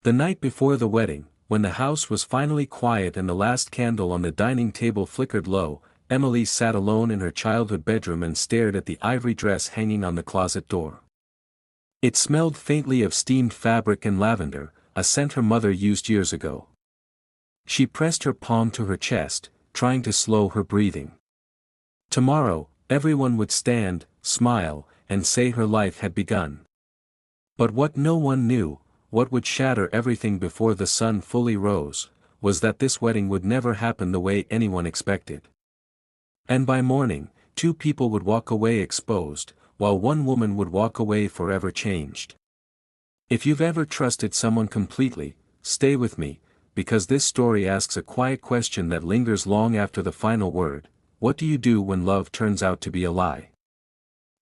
The night before the wedding, when the house was finally quiet and the last candle on the dining table flickered low, Emily sat alone in her childhood bedroom and stared at the ivory dress hanging on the closet door. It smelled faintly of steamed fabric and lavender, a scent her mother used years ago. She pressed her palm to her chest, trying to slow her breathing. Tomorrow, everyone would stand, smile, and say her life had begun. But what no one knew, what would shatter everything before the sun fully rose, was that this wedding would never happen the way anyone expected. And by morning, two people would walk away exposed, while one woman would walk away forever changed. If you've ever trusted someone completely, stay with me, because this story asks a quiet question that lingers long after the final word: what do you do when love turns out to be a lie?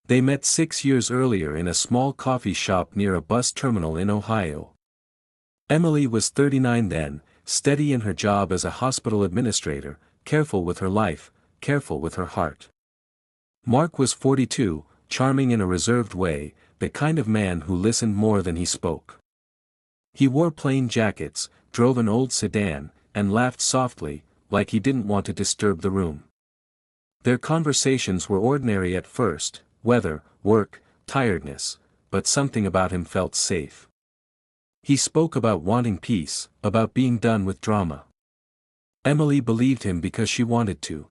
They met 6 years earlier in a small coffee shop near a bus terminal in Ohio. Emily was 39 then, steady in her job as a hospital administrator, careful with her life, careful with her heart. Mark was 42, charming in a reserved way, the kind of man who listened more than he spoke. He wore plain jackets, drove an old sedan, and laughed softly, like he didn't want to disturb the room. Their conversations were ordinary at first: weather, work, tiredness, but something about him felt safe. He spoke about wanting peace, about being done with drama. Emily believed him because she wanted to.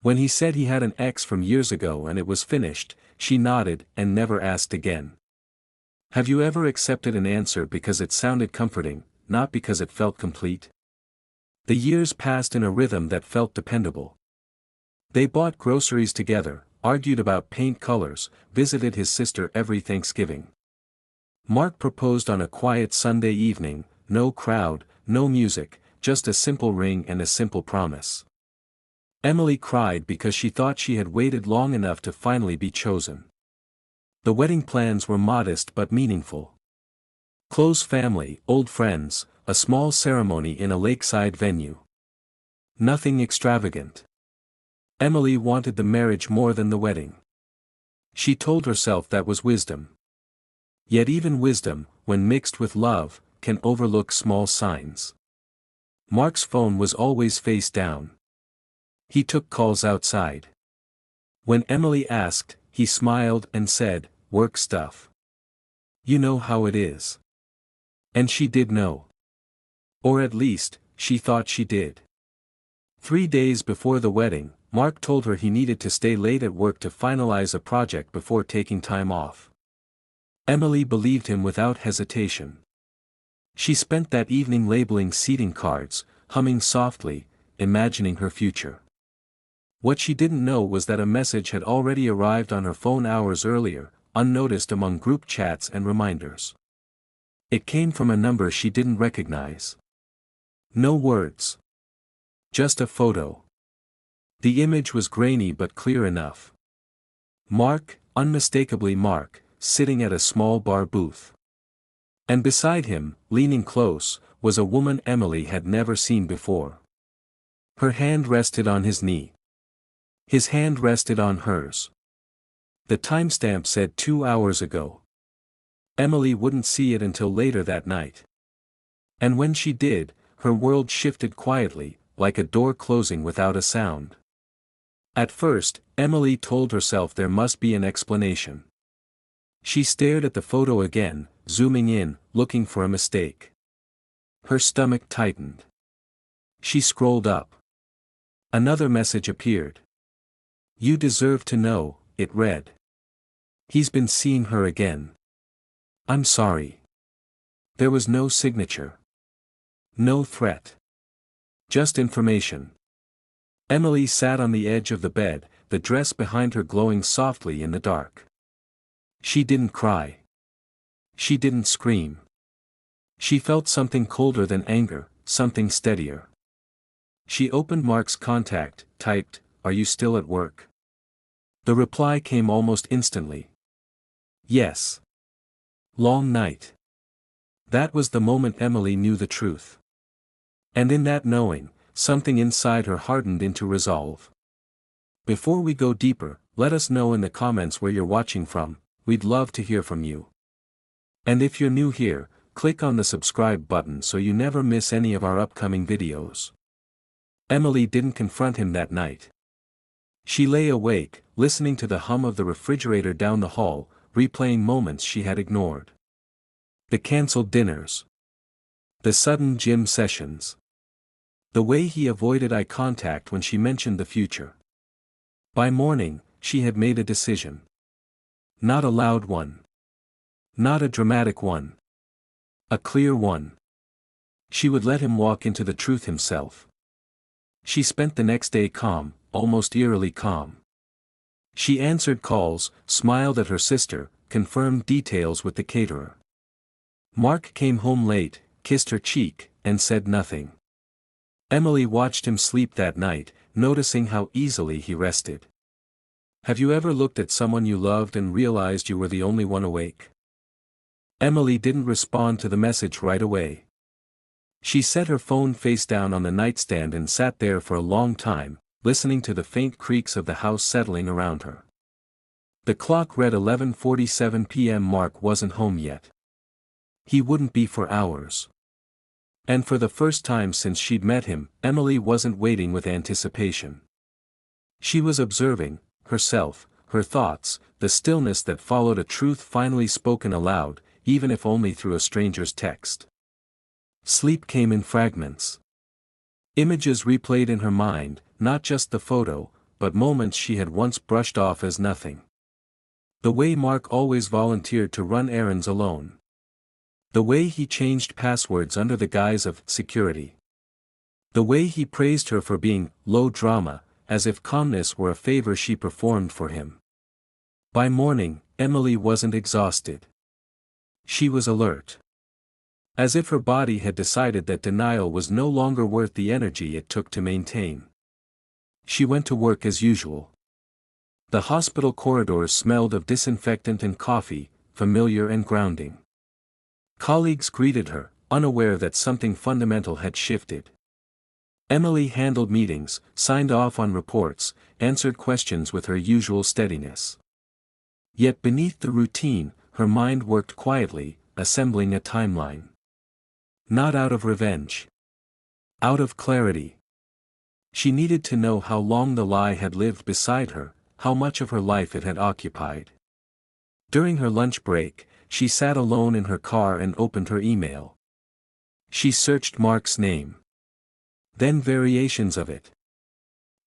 When he said he had an ex from years ago and it was finished, she nodded and never asked again. Have you ever accepted an answer because it sounded comforting, not because it felt complete? The years passed in a rhythm that felt dependable. They bought groceries together, argued about paint colors, visited his sister every Thanksgiving. Mark proposed on a quiet Sunday evening, no crowd, no music, just a simple ring and a simple promise. Emily cried because she thought she had waited long enough to finally be chosen. The wedding plans were modest but meaningful. Close family, old friends, a small ceremony in a lakeside venue. Nothing extravagant. Emily wanted the marriage more than the wedding. She told herself that was wisdom. Yet even wisdom, when mixed with love, can overlook small signs. Mark's phone was always face down. He took calls outside. When Emily asked, he smiled and said, "Work stuff. You know how it is." And she did know. Or at least, she thought she did. 3 days before the wedding, Mark told her he needed to stay late at work to finalize a project before taking time off. Emily believed him without hesitation. She spent that evening labeling seating cards, humming softly, imagining her future. What she didn't know was that a message had already arrived on her phone hours earlier, unnoticed among group chats and reminders. It came from a number she didn't recognize. No words. Just a photo. The image was grainy but clear enough. Mark, unmistakably Mark, sitting at a small bar booth. And beside him, leaning close, was a woman Emily had never seen before. Her hand rested on his knee. His hand rested on hers. The timestamp said 2 hours ago. Emily wouldn't see it until later that night. And when she did, her world shifted quietly, like a door closing without a sound. At first, Emily told herself there must be an explanation. She stared at the photo again, zooming in, looking for a mistake. Her stomach tightened. She scrolled up. Another message appeared. "You deserve to know," it read. "He's been seeing her again. I'm sorry." There was no signature. No threat. Just information. Emily sat on the edge of the bed, the dress behind her glowing softly in the dark. She didn't cry. She didn't scream. She felt something colder than anger, something steadier. She opened Mark's contact, typed, "Are you still at work?" The reply came almost instantly. "Yes. Long night." That was the moment Emily knew the truth. And in that knowing, something inside her hardened into resolve. Before we go deeper, let us know in the comments where you're watching from. We'd love to hear from you. And if you're new here, click on the subscribe button so you never miss any of our upcoming videos. Emily didn't confront him that night. She lay awake, listening to the hum of the refrigerator down the hall, replaying moments she had ignored. The cancelled dinners. The sudden gym sessions. The way he avoided eye contact when she mentioned the future. By morning, she had made a decision. Not a loud one. Not a dramatic one. A clear one. She would let him walk into the truth himself. She spent the next day calm, almost eerily calm. She answered calls, smiled at her sister, confirmed details with the caterer. Mark came home late, kissed her cheek, and said nothing. Emily watched him sleep that night, noticing how easily he rested. Have you ever looked at someone you loved and realized you were the only one awake? Emily didn't respond to the message right away. She set her phone face down on the nightstand and sat there for a long time, listening to the faint creaks of the house settling around her. The clock read 11:47 p.m. Mark wasn't home yet. He wouldn't be for hours. And for the first time since she'd met him, Emily wasn't waiting with anticipation. She was observing, herself, her thoughts, the stillness that followed a truth finally spoken aloud, even if only through a stranger's text. Sleep came in fragments. Images replayed in her mind, not just the photo, but moments she had once brushed off as nothing. The way Mark always volunteered to run errands alone. The way he changed passwords under the guise of security. The way he praised her for being low drama, as if calmness were a favor she performed for him. By morning, Emily wasn't exhausted. She was alert. As if her body had decided that denial was no longer worth the energy it took to maintain. She went to work as usual. The hospital corridors smelled of disinfectant and coffee, familiar and grounding. Colleagues greeted her, unaware that something fundamental had shifted. Emily handled meetings, signed off on reports, answered questions with her usual steadiness. Yet beneath the routine, her mind worked quietly, assembling a timeline. Not out of revenge. Out of clarity. She needed to know how long the lie had lived beside her, how much of her life it had occupied. During her lunch break, she sat alone in her car and opened her email. She searched Mark's name. Then variations of it.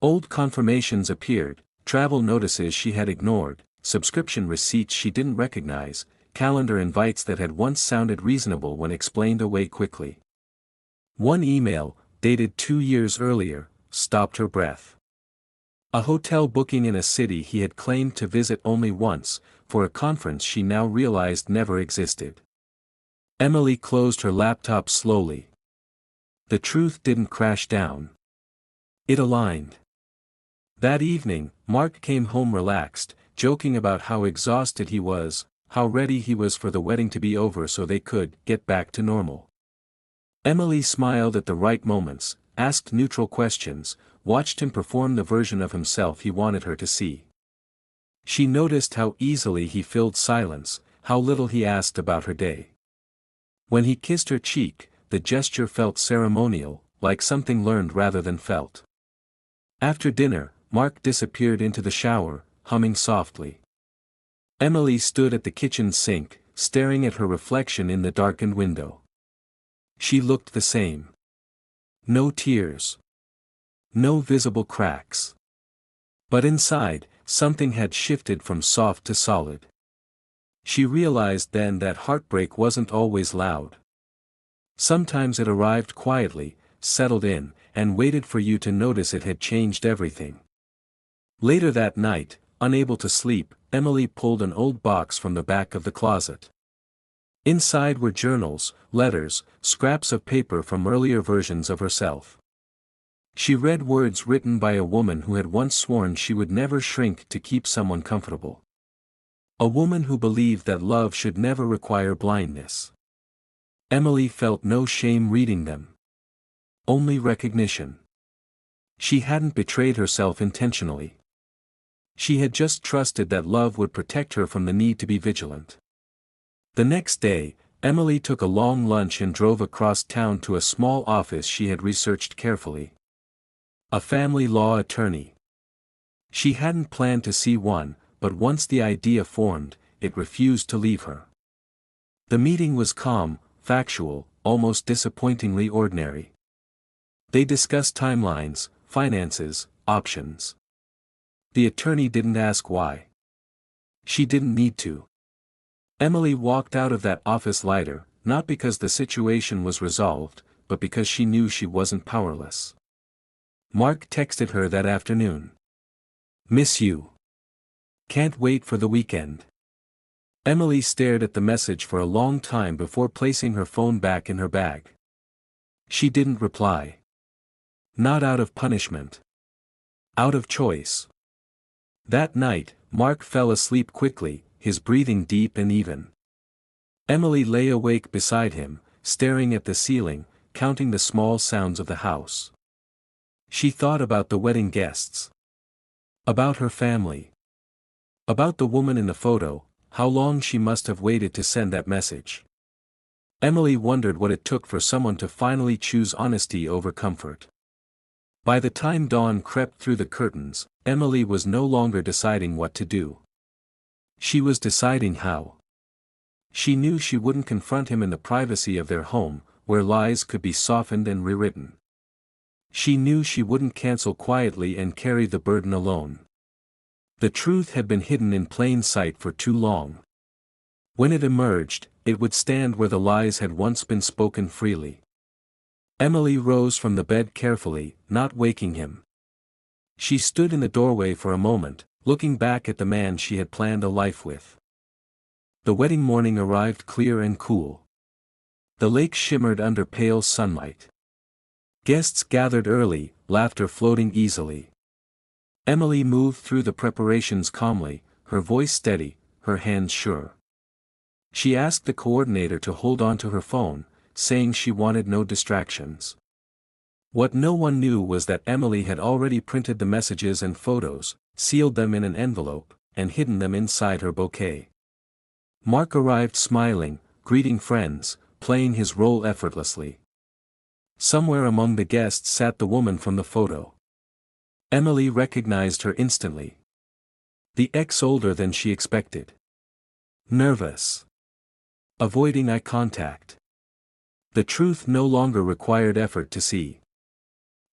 Old confirmations appeared, travel notices she had ignored, subscription receipts she didn't recognize, calendar invites that had once sounded reasonable when explained away quickly. One email, dated 2 years earlier, stopped her breath. A hotel booking in a city he had claimed to visit only once, for a conference she now realized never existed. Emily closed her laptop slowly. The truth didn't crash down. It aligned. That evening, Mark came home relaxed, joking about how exhausted he was, how ready he was for the wedding to be over so they could get back to normal. Emily smiled at the right moments, asked neutral questions, watched him perform the version of himself he wanted her to see. She noticed how easily he filled silence, how little he asked about her day. When he kissed her cheek, the gesture felt ceremonial, like something learned rather than felt. After dinner, Mark disappeared into the shower, humming softly. Emily stood at the kitchen sink, staring at her reflection in the darkened window. She looked the same. No tears. No visible cracks. But inside, something had shifted from soft to solid. She realized then that heartbreak wasn't always loud. Sometimes it arrived quietly, settled in, and waited for you to notice it had changed everything. Later that night, unable to sleep, Emily pulled an old box from the back of the closet. Inside were journals, letters, scraps of paper from earlier versions of herself. She read words written by a woman who had once sworn she would never shrink to keep someone comfortable. A woman who believed that love should never require blindness. Emily felt no shame reading them. Only recognition. She hadn't betrayed herself intentionally. She had just trusted that love would protect her from the need to be vigilant. The next day, Emily took a long lunch and drove across town to a small office she had researched carefully. A family law attorney. She hadn't planned to see one, but once the idea formed, it refused to leave her. The meeting was calm, factual, almost disappointingly ordinary. They discussed timelines, finances, options. The attorney didn't ask why. She didn't need to. Emily walked out of that office lighter, not because the situation was resolved, but because she knew she wasn't powerless. Mark texted her that afternoon. "Miss you. Can't wait for the weekend." Emily stared at the message for a long time before placing her phone back in her bag. She didn't reply. Not out of punishment. Out of choice. That night, Mark fell asleep quickly, his breathing deep and even. Emily lay awake beside him, staring at the ceiling, counting the small sounds of the house. She thought about the wedding guests. About her family. About the woman in the photo, how long she must have waited to send that message. Emily wondered what it took for someone to finally choose honesty over comfort. By the time dawn crept through the curtains, Emily was no longer deciding what to do. She was deciding how. She knew she wouldn't confront him in the privacy of their home, where lies could be softened and rewritten. She knew she wouldn't cancel quietly and carry the burden alone. The truth had been hidden in plain sight for too long. When it emerged, it would stand where the lies had once been spoken freely. Emily rose from the bed carefully, not waking him. She stood in the doorway for a moment, looking back at the man she had planned a life with. The wedding morning arrived clear and cool. The lake shimmered under pale sunlight. Guests gathered early, laughter floating easily. Emily moved through the preparations calmly, her voice steady, her hands sure. She asked the coordinator to hold on to her phone, saying she wanted no distractions. What no one knew was that Emily had already printed the messages and photos, sealed them in an envelope, and hidden them inside her bouquet. Mark arrived smiling, greeting friends, playing his role effortlessly. Somewhere among the guests sat the woman from the photo. Emily recognized her instantly. The ex older than she expected. Nervous. Avoiding eye contact. The truth no longer required effort to see.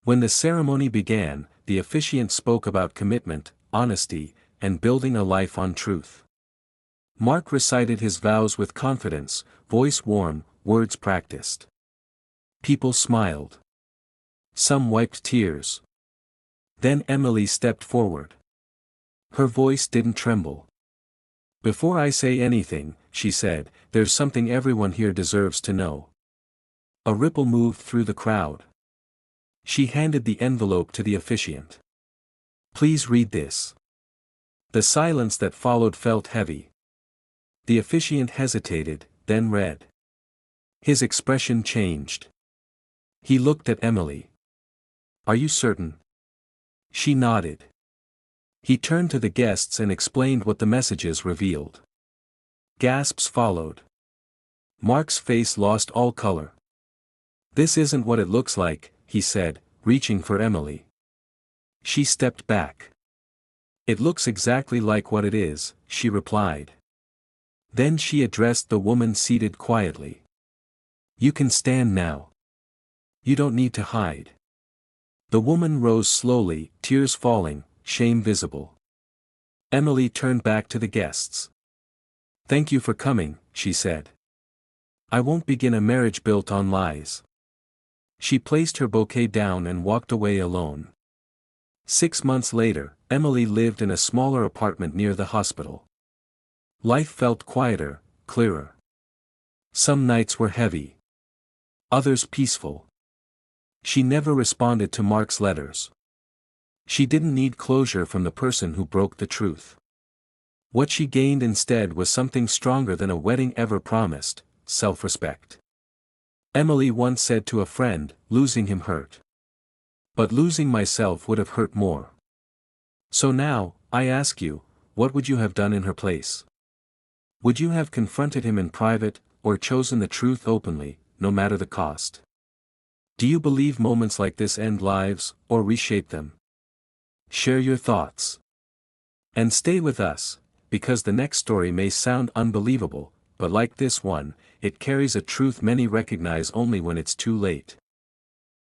When the ceremony began, the officiant spoke about commitment, honesty, and building a life on truth. Mark recited his vows with confidence, voice warm, words practiced. People smiled. Some wiped tears. Then Emily stepped forward. Her voice didn't tremble. "Before I say anything," she said, "there's something everyone here deserves to know." A ripple moved through the crowd. She handed the envelope to the officiant. "Please read this." The silence that followed felt heavy. The officiant hesitated, then read. His expression changed. He looked at Emily. "Are you certain?" She nodded. He turned to the guests and explained what the messages revealed. Gasps followed. Mark's face lost all color. "This isn't what it looks like," he said, reaching for Emily. She stepped back. "It looks exactly like what it is," she replied. Then she addressed the woman seated quietly. "You can stand now. You don't need to hide." The woman rose slowly, tears falling, shame visible. Emily turned back to the guests. "Thank you for coming," she said. "I won't begin a marriage built on lies." She placed her bouquet down and walked away alone. 6 months later, Emily lived in a smaller apartment near the hospital. Life felt quieter, clearer. Some nights were heavy. Others peaceful. She never responded to Mark's letters. She didn't need closure from the person who broke the truth. What she gained instead was something stronger than a wedding ever promised: self-respect. Emily once said to a friend, "Losing him hurt. But losing myself would have hurt more." So now, I ask you, what would you have done in her place? Would you have confronted him in private, or chosen the truth openly, no matter the cost? Do you believe moments like this end lives, or reshape them? Share your thoughts. And stay with us, because the next story may sound unbelievable, but like this one, it carries a truth many recognize only when it's too late.